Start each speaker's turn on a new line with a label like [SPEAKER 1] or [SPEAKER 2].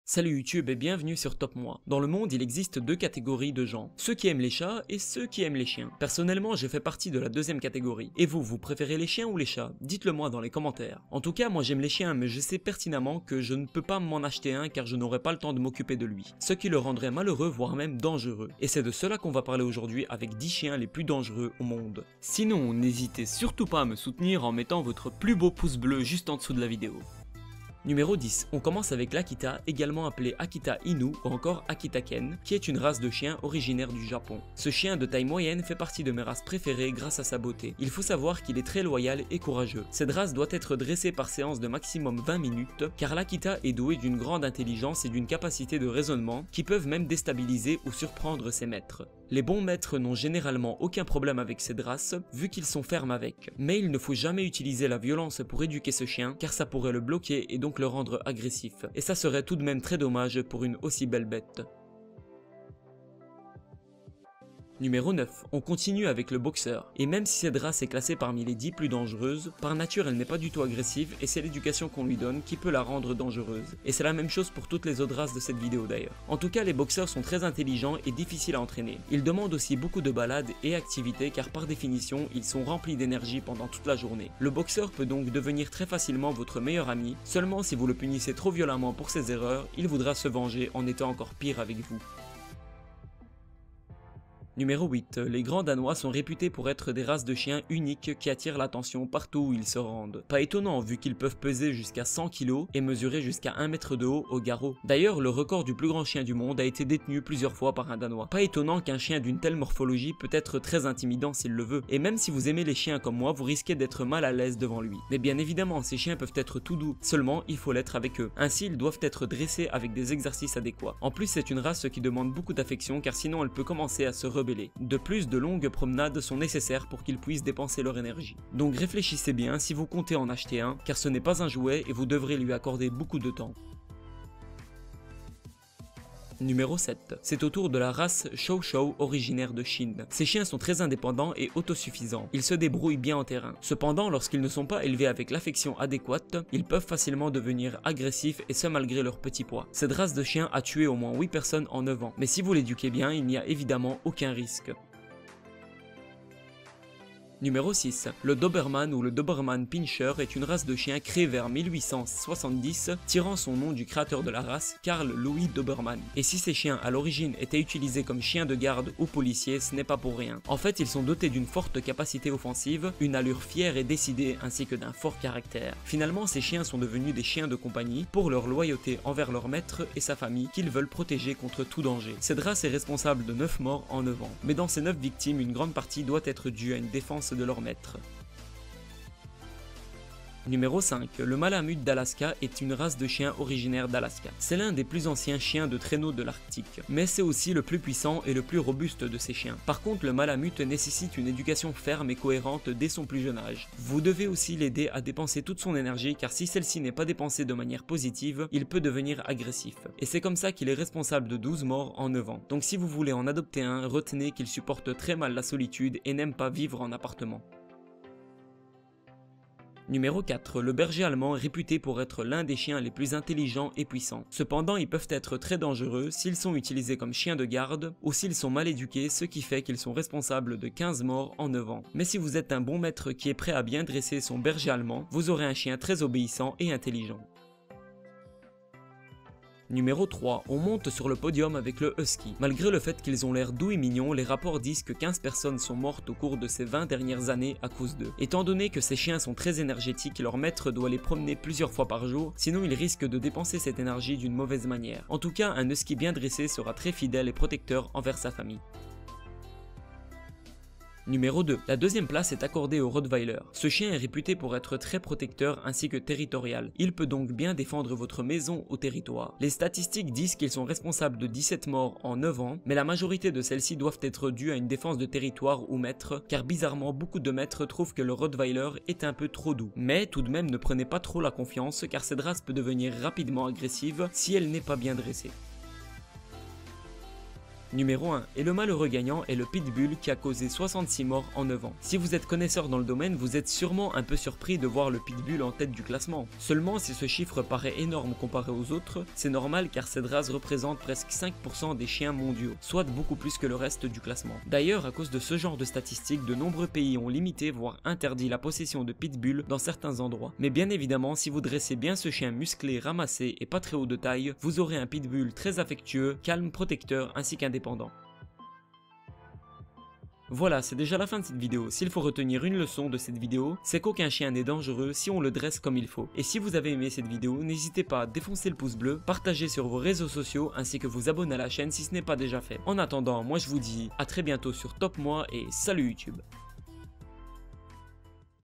[SPEAKER 1] Salut YouTube et bienvenue sur Top Moi. Dans le monde, il existe deux catégories de gens, ceux qui aiment les chats et ceux qui aiment les chiens. Personnellement, je fais partie de la deuxième catégorie. Et vous, vous préférez les chiens ou les chats? Dites-le moi dans les commentaires. En tout cas, moi j'aime les chiens, mais je sais pertinemment que je ne peux pas m'en acheter un car je n'aurai pas le temps de m'occuper de lui. Ce qui le rendrait malheureux, voire même dangereux. Et c'est de cela qu'on va parler aujourd'hui avec 10 chiens les plus dangereux au monde. Sinon, n'hésitez surtout pas à me soutenir en mettant votre plus beau pouce bleu juste en dessous de la vidéo. Numéro 10, on commence avec l'Akita, également appelé Akita Inu ou encore Akita Ken, qui est une race de chien originaire du Japon. Ce chien de taille moyenne fait partie de mes races préférées grâce à sa beauté. Il faut savoir qu'il est très loyal et courageux. Cette race doit être dressée par séance de maximum 20 minutes, car l'Akita est doué d'une grande intelligence et d'une capacité de raisonnement qui peuvent même déstabiliser ou surprendre ses maîtres. Les bons maîtres n'ont généralement aucun problème avec cette race, vu qu'ils sont fermes avec. Mais il ne faut jamais utiliser la violence pour éduquer ce chien, car ça pourrait le bloquer et donc le rendre agressif. Et ça serait tout de même très dommage pour une aussi belle bête. Numéro 9, on continue avec le boxeur. Et même si cette race est classée parmi les 10 plus dangereuses, par nature elle n'est pas du tout agressive et c'est l'éducation qu'on lui donne qui peut la rendre dangereuse. Et c'est la même chose pour toutes les autres races de cette vidéo d'ailleurs. En tout cas, les boxeurs sont très intelligents et difficiles à entraîner. Ils demandent aussi beaucoup de balades et activités car par définition, ils sont remplis d'énergie pendant toute la journée. Le boxeur peut donc devenir très facilement votre meilleur ami, seulement si vous le punissez trop violemment pour ses erreurs, il voudra se venger en étant encore pire avec vous. Numéro 8, les grands danois sont réputés pour être des races de chiens uniques qui attirent l'attention partout où ils se rendent. Pas étonnant vu qu'ils peuvent peser jusqu'à 100 kg et mesurer jusqu'à 1 mètre de haut au garrot. D'ailleurs, le record du plus grand chien du monde a été détenu plusieurs fois par un danois. Pas étonnant qu'un chien d'une telle morphologie peut être très intimidant s'il le veut. Et même si vous aimez les chiens comme moi, vous risquez d'être mal à l'aise devant lui. Mais bien évidemment, ces chiens peuvent être tout doux, seulement il faut l'être avec eux. Ainsi, ils doivent être dressés avec des exercices adéquats. En plus, c'est une race qui demande beaucoup d'affection car sinon elle peut commencer à se rebeller. De plus, de longues promenades sont nécessaires pour qu'ils puissent dépenser leur énergie. Donc réfléchissez bien si vous comptez en acheter un, car ce n'est pas un jouet et vous devrez lui accorder beaucoup de temps. Numéro 7, c'est au tour de la race Chow Chow originaire de Chine. Ces chiens sont très indépendants et autosuffisants, ils se débrouillent bien en terrain. Cependant, lorsqu'ils ne sont pas élevés avec l'affection adéquate, ils peuvent facilement devenir agressifs et ce malgré leur petit poids. Cette race de chien a tué au moins 8 personnes en 9 ans, mais si vous l'éduquez bien, il n'y a évidemment aucun risque. Numéro 6, le Doberman ou le Doberman Pinscher est une race de chien créée vers 1870, tirant son nom du créateur de la race, Carl Louis Doberman. Et si ces chiens à l'origine étaient utilisés comme chiens de garde ou policiers, ce n'est pas pour rien. En fait, ils sont dotés d'une forte capacité offensive, une allure fière et décidée ainsi que d'un fort caractère. Finalement, ces chiens sont devenus des chiens de compagnie pour leur loyauté envers leur maître et sa famille qu'ils veulent protéger contre tout danger. Cette race est responsable de 9 morts en 9 ans. Mais dans ces 9 victimes, une grande partie doit être due à une défense de leur maître. Numéro 5, le Malamute d'Alaska est une race de chiens originaire d'Alaska. C'est l'un des plus anciens chiens de traîneau de l'Arctique, mais c'est aussi le plus puissant et le plus robuste de ces chiens. Par contre, le Malamute nécessite une éducation ferme et cohérente dès son plus jeune âge. Vous devez aussi l'aider à dépenser toute son énergie car si celle-ci n'est pas dépensée de manière positive, il peut devenir agressif. Et c'est comme ça qu'il est responsable de 12 morts en 9 ans. Donc si vous voulez en adopter un, retenez qu'il supporte très mal la solitude et n'aime pas vivre en appartement. Numéro 4, le berger allemand est réputé pour être l'un des chiens les plus intelligents et puissants. Cependant, ils peuvent être très dangereux s'ils sont utilisés comme chiens de garde ou s'ils sont mal éduqués, ce qui fait qu'ils sont responsables de 15 morts en 9 ans. Mais si vous êtes un bon maître qui est prêt à bien dresser son berger allemand, vous aurez un chien très obéissant et intelligent. Numéro 3, on monte sur le podium avec le Husky. Malgré le fait qu'ils ont l'air doux et mignons, les rapports disent que 15 personnes sont mortes au cours de ces 20 dernières années à cause d'eux. Étant donné que ces chiens sont très énergétiques, leur maître doit les promener plusieurs fois par jour, sinon ils risquent de dépenser cette énergie d'une mauvaise manière. En tout cas, un Husky bien dressé sera très fidèle et protecteur envers sa famille. Numéro 2, la deuxième place est accordée au Rottweiler. Ce chien est réputé pour être très protecteur ainsi que territorial. Il peut donc bien défendre votre maison au territoire. Les statistiques disent qu'ils sont responsables de 17 morts en 9 ans, mais la majorité de celles-ci doivent être dues à une défense de territoire ou maître, car bizarrement beaucoup de maîtres trouvent que le Rottweiler est un peu trop doux. Mais tout de même ne prenez pas trop la confiance car cette race peut devenir rapidement agressive si elle n'est pas bien dressée. Numéro 1. Et le malheureux gagnant est le Pitbull qui a causé 66 morts en 9 ans. Si vous êtes connaisseur dans le domaine, vous êtes sûrement un peu surpris de voir le Pitbull en tête du classement. Seulement si ce chiffre paraît énorme comparé aux autres, c'est normal car cette race représente presque 5% des chiens mondiaux, soit beaucoup plus que le reste du classement. D'ailleurs, à cause de ce genre de statistiques, de nombreux pays ont limité voire interdit la possession de Pitbull dans certains endroits. Mais bien évidemment, si vous dressez bien ce chien musclé, ramassé et pas très haut de taille, vous aurez un Pitbull très affectueux, calme, protecteur ainsi qu'indépendant. Voilà, c'est déjà la fin de cette vidéo. S'il faut retenir une leçon de cette vidéo, c'est qu'aucun chien n'est dangereux si on le dresse comme il faut. Et si vous avez aimé cette vidéo, n'hésitez pas à défoncer le pouce bleu, partager sur vos réseaux sociaux ainsi que vous abonner à la chaîne si ce n'est pas déjà fait. En attendant, moi je vous dis à très bientôt sur Top Moi et salut YouTube.